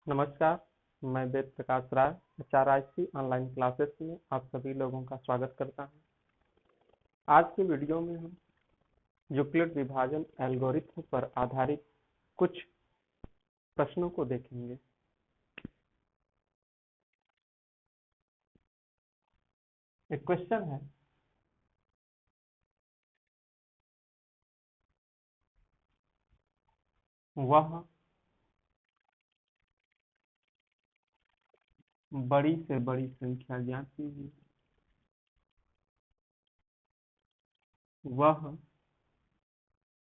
नमस्कार। मैं Ved Prakash Rai HRIC online classes में आप सभी लोगों का स्वागत करता हूं। आज के वीडियो में हम यूक्लिड विभाजन एल्गोरिथ्म पर आधारित कुछ प्रश्नों को देखेंगे। एक क्वेश्चन है, वह बड़ी से बड़ी संख्या ज्ञात कीजिए। वह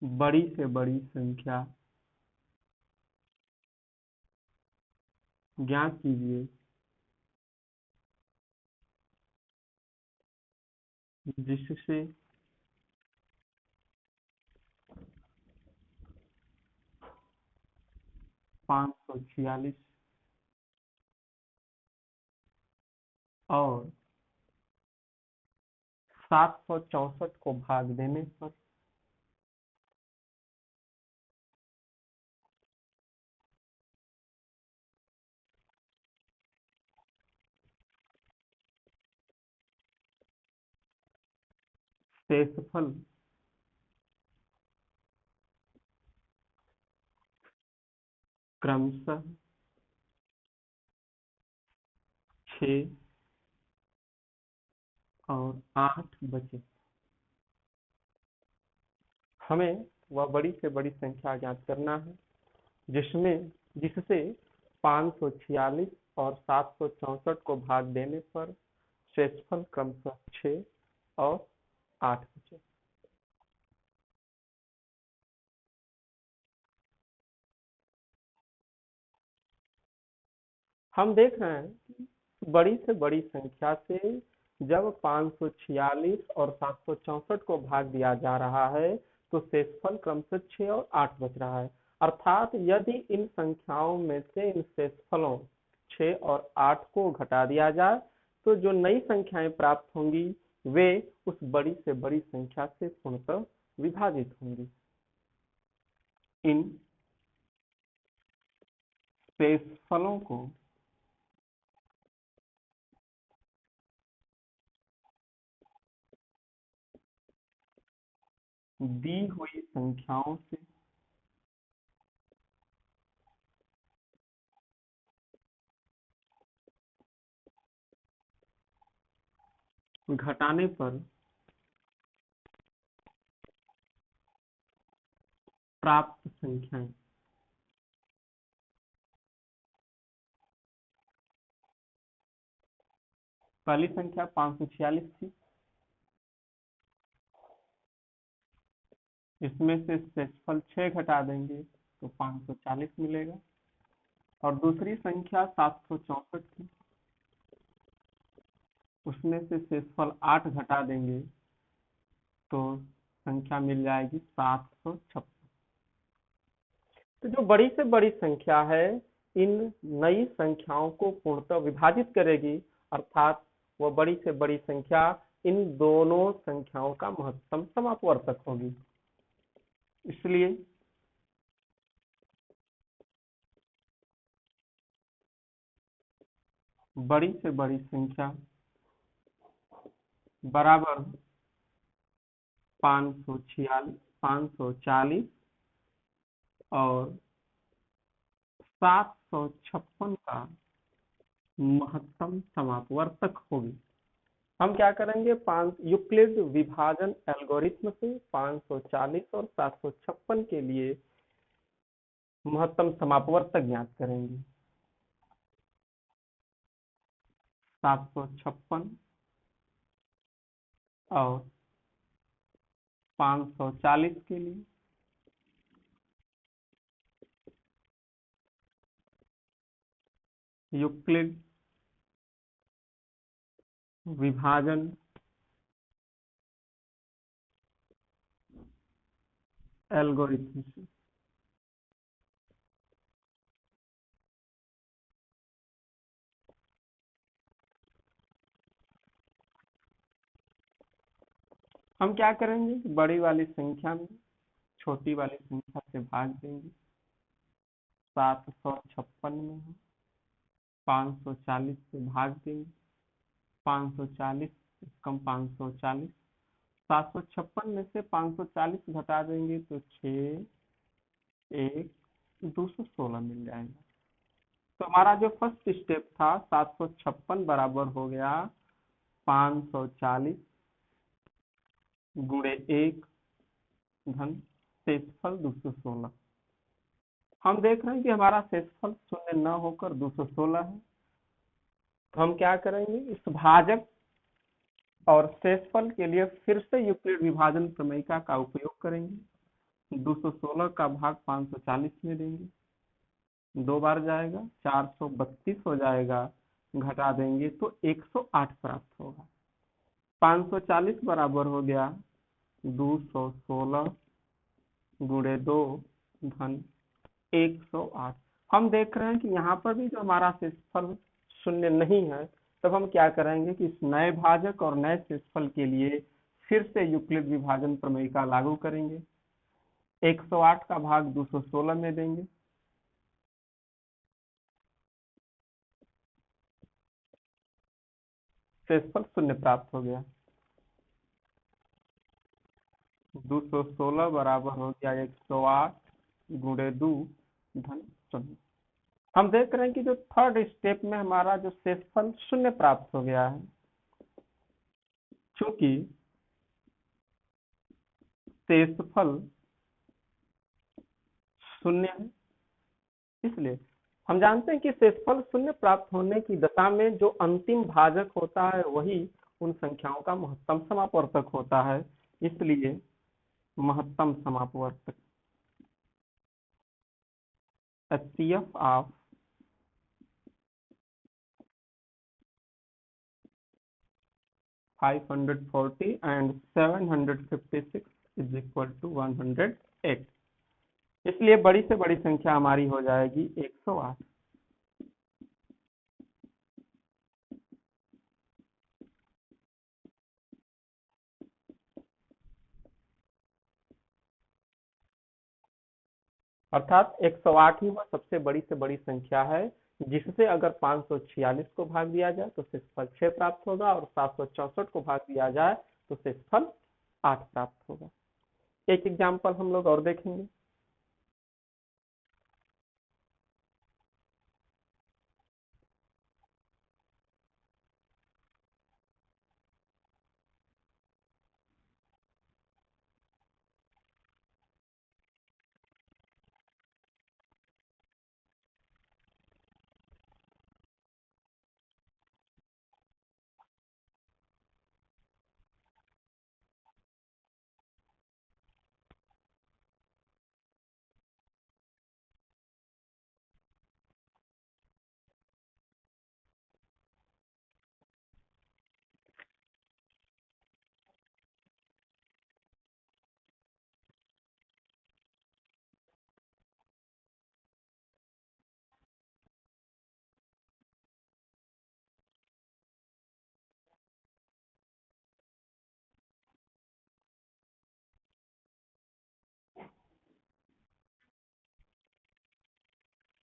बड़ी से बड़ी संख्या ज्ञात कीजिए जिससे 546 और 764 को भाग देने पर शेषफल क्रमशः 6 और 8 बचे। हमें वह बड़ी से बड़ी संख्या ज्ञात करना है जिससे 546 और 764 को भाग देने पर शेषफल क्रमशः 6 और 8 बचे। हम देख रहे हैं कि बड़ी से बड़ी संख्या से जब 546 और 764 को भाग दिया जा रहा है तो शेषफल क्रमशः 6 और 8 बच रहा है। अर्थात यदि इन संख्याओं में से इन शेषफलों 6 और 8 को घटा दिया जाए तो जो नई संख्याएं प्राप्त होंगी वे उस बड़ी से बड़ी संख्या से पूर्णतः विभाजित होंगी। इन शेषफलों को दी हुई संख्याओं से घटाने पर प्राप्त संख्याएं पहली संख्या 546 थी, इसमें से शेषफल 6 घटा देंगे तो 540 मिलेगा। और दूसरी संख्या 764 थी, उसमें से शेषफल 8 घटा देंगे तो संख्या मिल जाएगी 756। तो जो बड़ी से बड़ी संख्या है इन नई संख्याओं को पूर्णतः विभाजित करेगी, अर्थात वह बड़ी से बड़ी संख्या इन दोनों संख्याओं का महत्तम समापवर्तक होगी। इसलिए बड़ी से बड़ी संख्या बराबर 540 और 756 का महत्तम समापवर्तक होगी। हम क्या करेंगे, यूक्लिड विभाजन एल्गोरिथ्म से 540 और 756 के लिए महत्तम समापवर्तक ज्ञात करेंगे। 756 और 540 के लिए यूक्लिड विभाजन एल्गोरिथ्म से हम क्या करेंगे, बड़ी वाली संख्या में छोटी वाली संख्या से भाग देंगे 756 में है, 540 से भाग देंगे, 540 कम 540, 756 में से 540 घटा देंगे तो 6, 1, 216 मिल जाएगा। तो हमारा जो फर्स्ट स्टेप था 756 बराबर हो गया 540 गुणे 1 धन शेषफल 216। हम देख रहे हैं कि हमारा शेषफल शून्य न होकर 216 है। तो हम क्या करेंगे, इस भाजक और शेषफल के लिए फिर से यूक्लिड विभाजन प्रमेयिका का उपयोग करेंगे। 216 का भाग 540 में देंगे, 2 बार जाएगा, 432 हो जाएगा, घटा देंगे तो 108 प्राप्त होगा। 540 बराबर हो गया 216 गुणे 2 धन 108। हम देख रहे हैं कि यहाँ पर भी जो हमारा शेषफल शून्य नहीं है, तब हम क्या करेंगे कि इस नए भाजक और नए शेषफल के लिए फिर से यूक्लिड विभाजन प्रमेयिका लागू करेंगे। 108 का भाग 216 में देंगे, शेषफल शून्य प्राप्त हो गया। 216 बराबर हो गया 108 गुणे 2 धन शून्य। हम देख रहे हैं कि जो थर्ड स्टेप में हमारा जो शेषफल शून्य प्राप्त हो गया है, क्योंकि शेषफल शून्य है, इसलिए हम जानते हैं कि शेषफल शून्य प्राप्त होने की दशा में जो अंतिम भाजक होता है वही उन संख्याओं का महत्तम समापवर्तक होता है, इसलिए महत्तम समापवर्तक HCF of 540 and 756 is equal to 108। इसलिए बड़ी से बड़ी संख्या हमारी हो जाएगी 108। अर्थात 108 ही वह सबसे बड़ी से बड़ी संख्या है जिससे अगर 546 को भाग दिया जाए तो शेषफल 6 प्राप्त होगा और 764 को भाग दिया जाए तो शेषफल 8 प्राप्त होगा। एक एग्जाम्पल हम लोग और देखेंगे।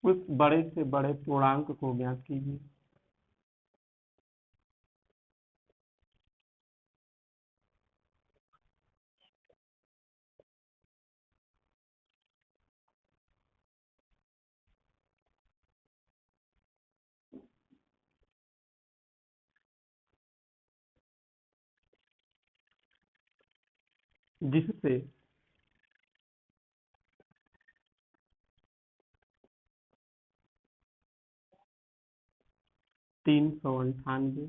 उस बड़े से बड़े पूर्णांक को ज्ञात कीजिए। जिससे 398,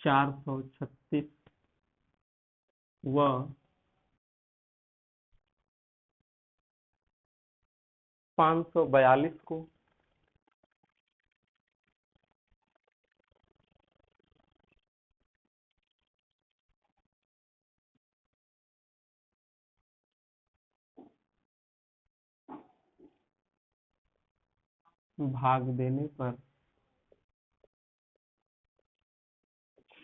436 व 542 को भाग देने पर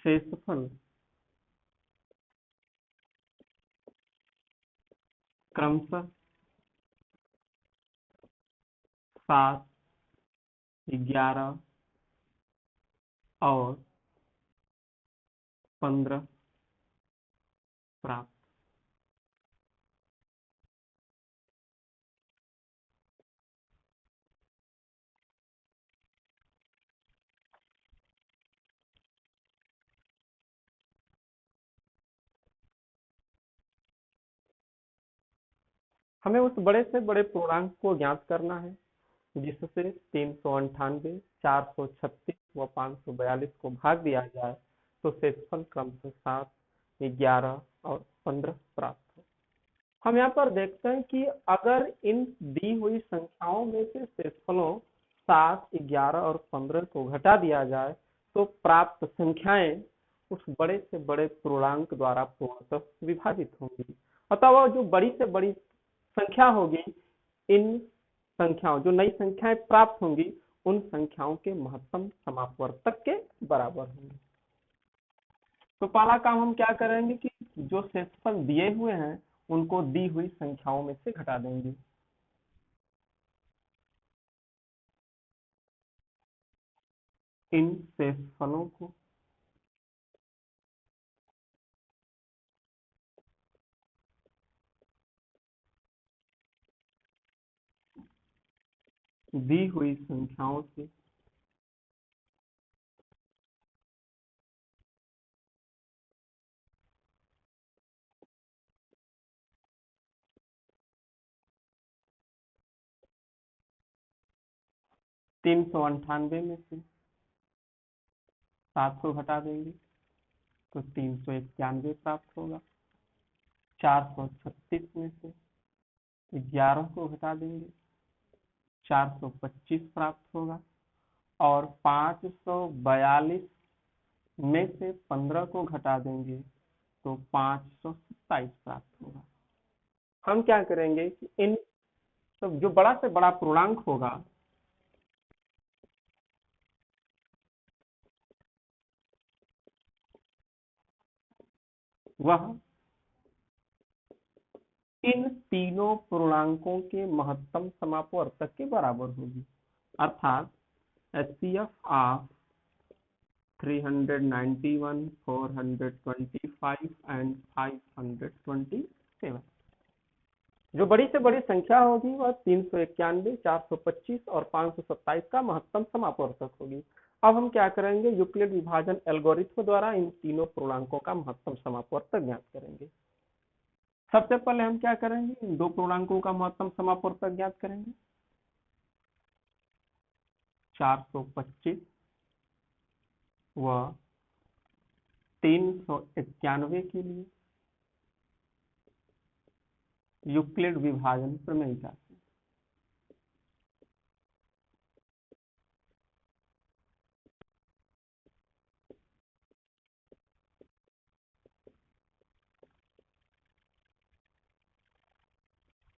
शेषफल क्रमशः 7, 11 और 15 प्राप्त। हमें उस बड़े से बड़े पूर्णांक को ज्ञात करना है जिससे 398, 436 व 542 को भाग दिया जाए तो शेषफल क्रमशः 7, 11 और 15 प्राप्त हो। हम यहाँ पर देखते हैं कि अगर इन दी हुई संख्याओं में से शेषफलों 7, 11 और 15 को घटा दिया जाए तो प्राप्त संख्याएं उस बड़े से बड़े पूर्णांक द्वारा पूर्णतः विभाजित होंगी। अतः वह जो बड़ी से बड़ी संख्या होगी, इन संख्याओं जो नई संख्याएं प्राप्त होंगी उन संख्याओं के महत्तम समापवर्तक के बराबर होंगे। तो पहला काम हम क्या करेंगे कि जो शेषफल दिए हुए हैं उनको दी हुई संख्याओं में से घटा देंगे। इन शेषफलों को दी हुई संख्याओं से तीन सौ अंठानवे में से 700 घटा देंगे तो 391 प्राप्त होगा। 436 में से 11 को घटा देंगे 425 प्राप्त होगा और 542 में से 15 को घटा देंगे तो 527 प्राप्त होगा। हम क्या करेंगे कि इन सब जो बड़ा से बड़ा पूर्णांक होगा वह इन तीनों पूर्णांकों के महत्तम समापवर्तक के बराबर होगी। अर्थात HCF ऑफ 391, 425 एंड 527। जो बड़ी से बड़ी संख्या होगी वह 391, 425 और 527 का महत्तम समापवर्तक होगी। अब हम क्या करेंगे, यूक्लिड विभाजन एल्गोरिथ्म द्वारा इन तीनों पूर्णांकों का महत्तम समापवर्तक ज्ञात करेंगे। सबसे पहले हम क्या करेंगे, इन दो पूर्णांकों का महत्तम समापवर्तक ज्ञात करेंगे। 425 व 391 के लिए यूक्लिड विभाजन प्रमेय का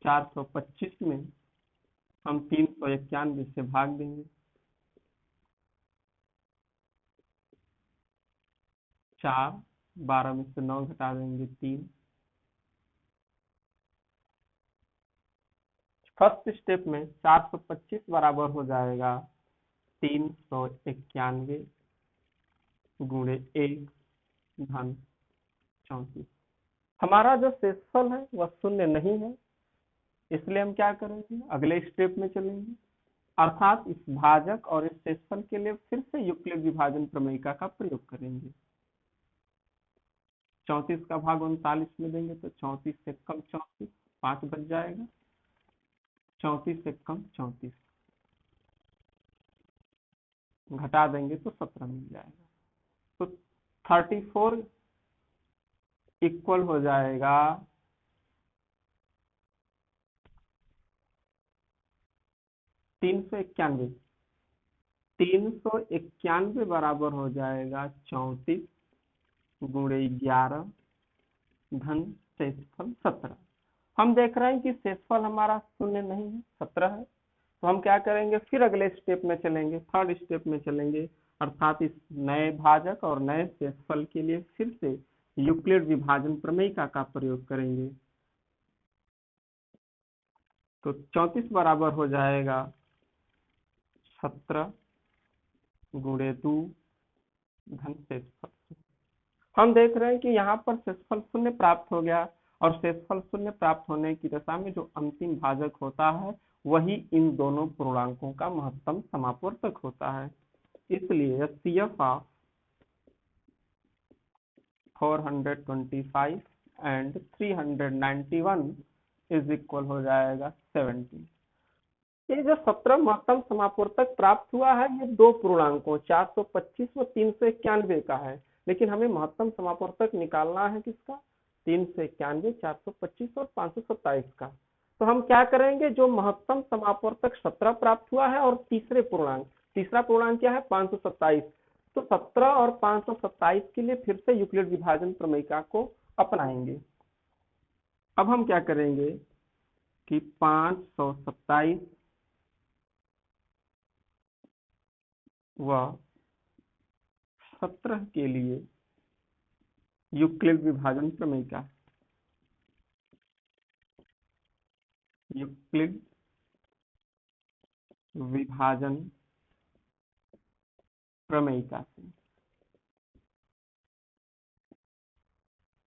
425 में हम 391 से भाग देंगे। 4, 12 में से 9 घटा देंगे 3। फर्स्ट स्टेप में 425 बराबर हो जाएगा 391 गुणे 1 धन 34। हमारा जो शेषफल है वह शून्य नहीं है, इसलिए हम क्या करेंगे, अगले स्टेप में चलेंगे। अर्थात इस भाजक और इस शेषफल के लिए फिर से यूक्लिड विभाजन प्रमेयिका का प्रयोग करेंगे। 34 का भाग 39 में देंगे तो 34 से कम 34, 5 बच जाएगा। 34 से कम 34 घटा देंगे तो 17 मिल जाएगा। तो 34 इक्वल हो जाएगा 391। 391 बराबर हो जाएगा 34 गुणे 11 धन शेषफल 17। हम देख रहे हैं कि शेषफल हमारा शून्य नहीं है, 17 है। तो हम क्या करेंगे, फिर अगले स्टेप में चलेंगे, थर्ड स्टेप में चलेंगे। अर्थात इस नए भाजक और नए शेषफल के लिए फिर से यूक्लिड विभाजन प्रमेयिका का प्रयोग करेंगे। तो 34 बराबर हो जाएगा 17 गुणे 2 धन शेषफल शून्य। हम देख रहे हैं कि यहाँ पर शेषफल शून्य प्राप्त हो गया, और शेषफल शून्य प्राप्त होने की दशा में जो अंतिम भाजक होता है वही इन दोनों पूर्णांकों का महत्तम समापवर्तक होता है। इसलिए HCF of 425 and 391 is equal हो जाएगा 70। ये जो 17 महत्तम समापवर्तक प्राप्त हुआ है ये दो पूर्णांकों 425 व 391 का है, लेकिन हमें महत्तम समापवर्तक निकालना है किसका? 391, 425 और 527 का। तो हम क्या करेंगे, जो महत्तम समापवर्तक 17 प्राप्त हुआ है और तीसरा पूर्णांक क्या है? 527। तो 17 और 527 के लिए फिर से यूक्लिड विभाजन प्रमेयिका को अपनाएंगे। अब हम क्या करेंगे कि 527 व 17 के लिए यूक्लिड विभाजन प्रमेयिका से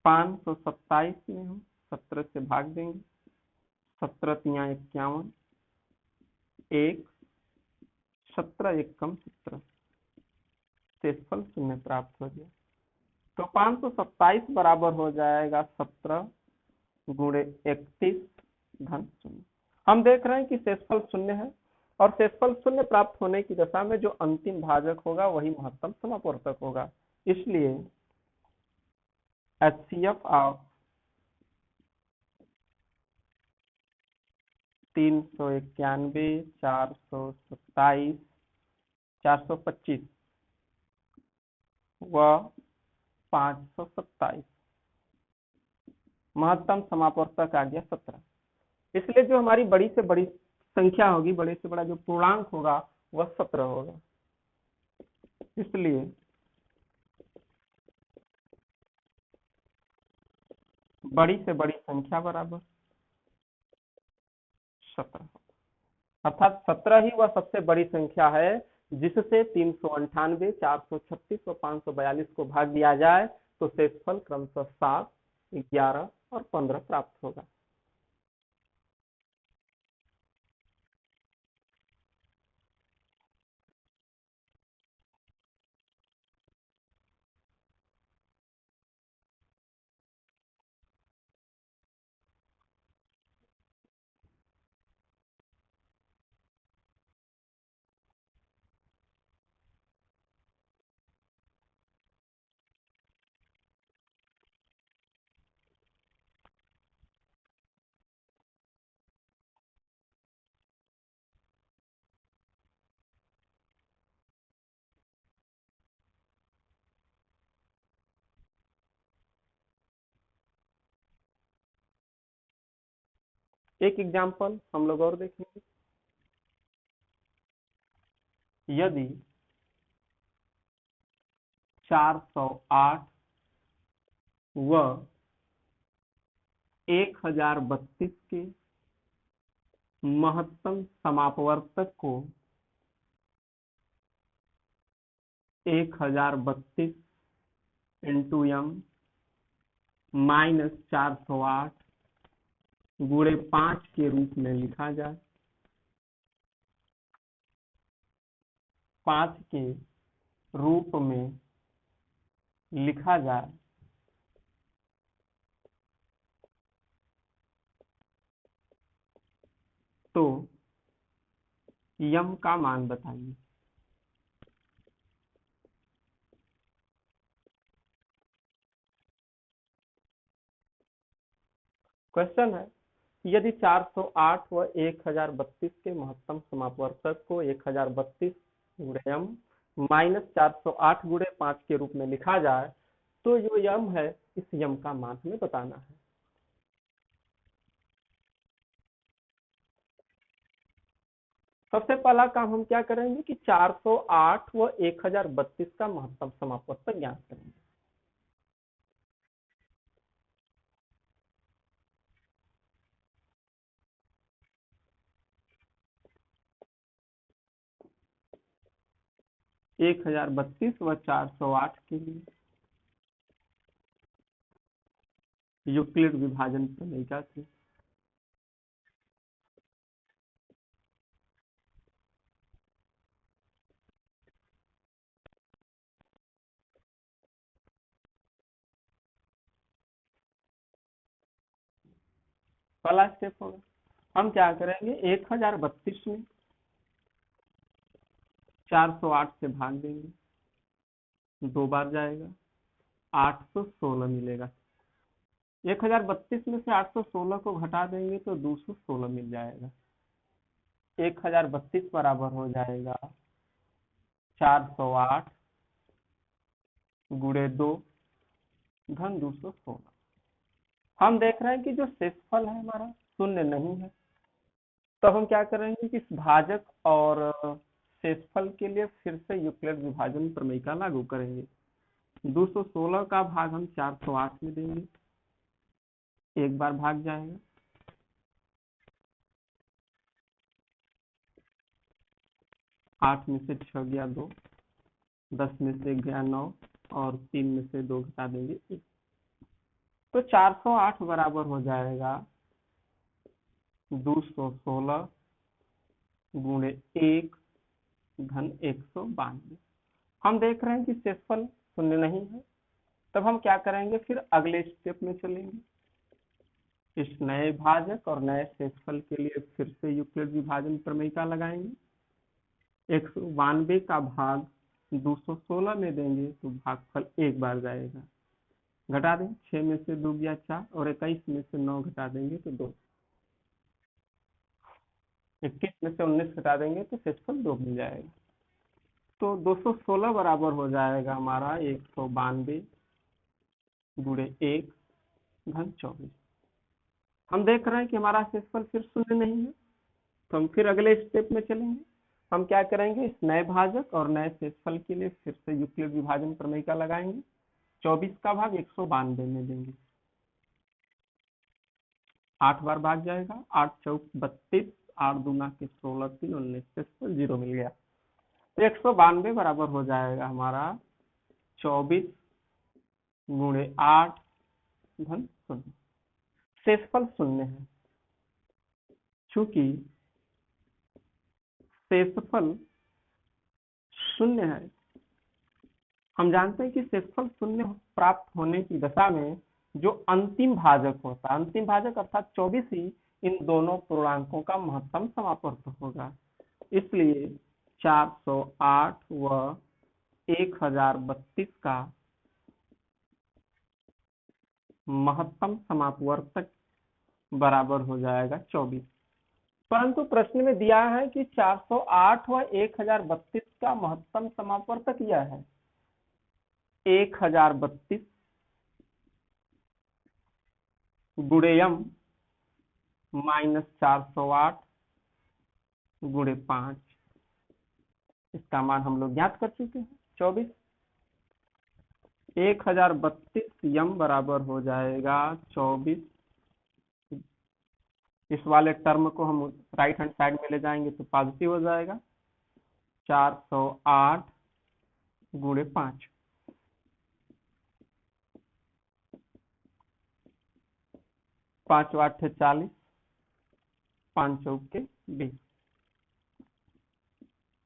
527 में हम 17 से भाग देंगे, 17 तिया 51, 1, 17 एकम 17, शेषफल शून्य प्राप्त हो गया। तो 527 बराबर हो जाएगा 17 गुणे 31 धन शून्य। हम देख रहे हैं कि शेषफल शून्य है, और शेषफल शून्य प्राप्त होने की दशा में जो अंतिम भाजक होगा वही महत्तम समापवर्तक होगा। इसलिए HCF ऑफ 391, 427, 425 व 527 महत्तम समापवर्तक आ गया 17। इसलिए जो हमारी बड़ी से बड़ी संख्या होगी, बड़े से बड़ा जो पूर्णांक होगा वह 17 होगा। इसलिए बड़ी से बड़ी संख्या बराबर 17, अर्थात 17 ही वह सबसे बड़ी संख्या है जिससे 398, 436 और 542 को भाग दिया जाए तो शेषफल क्रमशः 7, 11 और 15 प्राप्त होगा। एक एग्जाम्पल हम लोग और देखेंगे। यदि 408 व 1032 के महत्तम समापवर्तक को 1032 इंटू m -408 गुणे 5 के रूप में लिखा जाए, 5 के रूप में लिखा जाए, तो यम का मान बताइए। क्वेश्चन है, यदि 408 व 1032 के महत्तम समापवर्तक को 1032 गुणे यम -408 गुणे 5 के रूप में लिखा जाए तो जो यम है इस यम का मान हमें बताना है। सबसे पहला काम हम क्या करेंगे कि 408 व 1032 का महत्तम समापवर्तक ज्ञात करेंगे। 1032 व 408 के लिए यूक्लिड विभाजन प्रमेय से पहला स्टेप होगा, हम क्या करेंगे 1032 में 408 से भाग देंगे, 2 बार जाएगा, 816 मिलेगा। 1032 में से 816 को घटा देंगे तो 216 मिल जाएगा। 1032 बराबर हो जाएगा 408 गुणे 2 घन 216। हम देख रहे हैं कि जो शेषफल है हमारा शून्य नहीं है, तो हम क्या करेंगे कि इस भाजक और शेषफल के लिए फिर से यूक्लिड विभाजन प्रमेय का लागू करेंगे। 216 का भाग हम 408 में देंगे, 1 बार भाग जाएगा, 8 में से 6 गया 2, 10 में से गया 9 और 3 में से 2 घटा देंगे 1, तो 408 बराबर हो जाएगा 216 गुणे 1 घन 192। हम देख रहे हैं कि शेषफल शून्य नहीं है, तब हम क्या करेंगे, फिर अगले स्टेप में चलेंगे। इस नए भाजक और नए शेषफल के लिए फिर से यूक्लिड विभाजन प्रमेय का लगाएंगे। 192 का भाग 216 में देंगे तो भागफल 1 बार जाएगा, घटा दें, 6 में से 2 गया 4 और 21 में से 9 घटा देंगे तो 2, 21 में से 19 घटा देंगे तो शेषफल 2 मिल जाएगा। तो 216 बराबर हो जाएगा हमारा 192 गुणे 1 घन 24। हम देख रहे हैं कि हमारा शेषफल फिर शून्य नहीं है, तो हम फिर अगले स्टेप में चलेंगे। हम क्या करेंगे, इस नए भाजक और नए शेषफल के लिए फिर से यूक्लिड विभाजन प्रमेय का लगाएंगे। 24 का भाग 192 में देंगे, 8 बार भाग जाएगा, 8 चौक 32, 8 दूना के 16, 3 19, शेषफल 0 मिल गया। 192 बराबर हो जाएगा हमारा 24 गुणे 8 घन 0। शेषफल शून्य है, चूंकि शेषफल शून्य है, हम जानते हैं कि शेषफल शून्य प्राप्त होने की दशा में जो अंतिम भाजक होता है, अंतिम भाजक अर्थात 24 ही इन दोनों पूर्णांकों का महत्तम समापवर्त होगा। इसलिए 408 व 1032 का महत्तम समापवर्तक बराबर हो जाएगा 24। परंतु प्रश्न में दिया है कि 408 व 1032 का महत्तम समापवर्तक यह है 1032 गुणे m माइनस 408 गुणे 5। इसका मान हम लोग ज्ञात कर चुके हैं 24। 1032 m बराबर हो जाएगा 24, इस वाले टर्म को हम राइट हैंड साइड में ले जाएंगे तो पॉजिटिव हो जाएगा, 408 गुणे 5, 5 8 40, 5 चौके 20।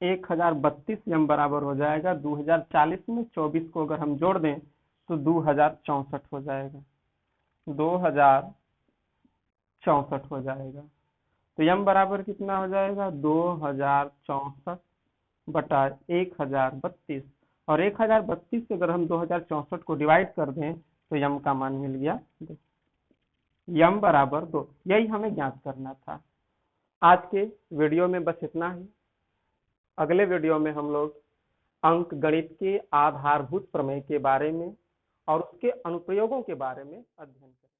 1032 m बराबर हो जाएगा 2040 में 24 को अगर हम जोड़ दें तो 2064 हो जाएगा, 2064 हो जाएगा। तो m बराबर कितना हो जाएगा 2064 बटा 1032, और 1032 से अगर हम 2064 को डिवाइड कर दें तो m का मान मिल गया 2, m बराबर 2। यही हमें ज्ञात करना था। आज के वीडियो में बस इतना ही। अगले वीडियो में हम लोग अंक गणित के आधारभूत प्रमेय के बारे में और उसके अनुप्रयोगों के बारे में अध्ययन करेंगे।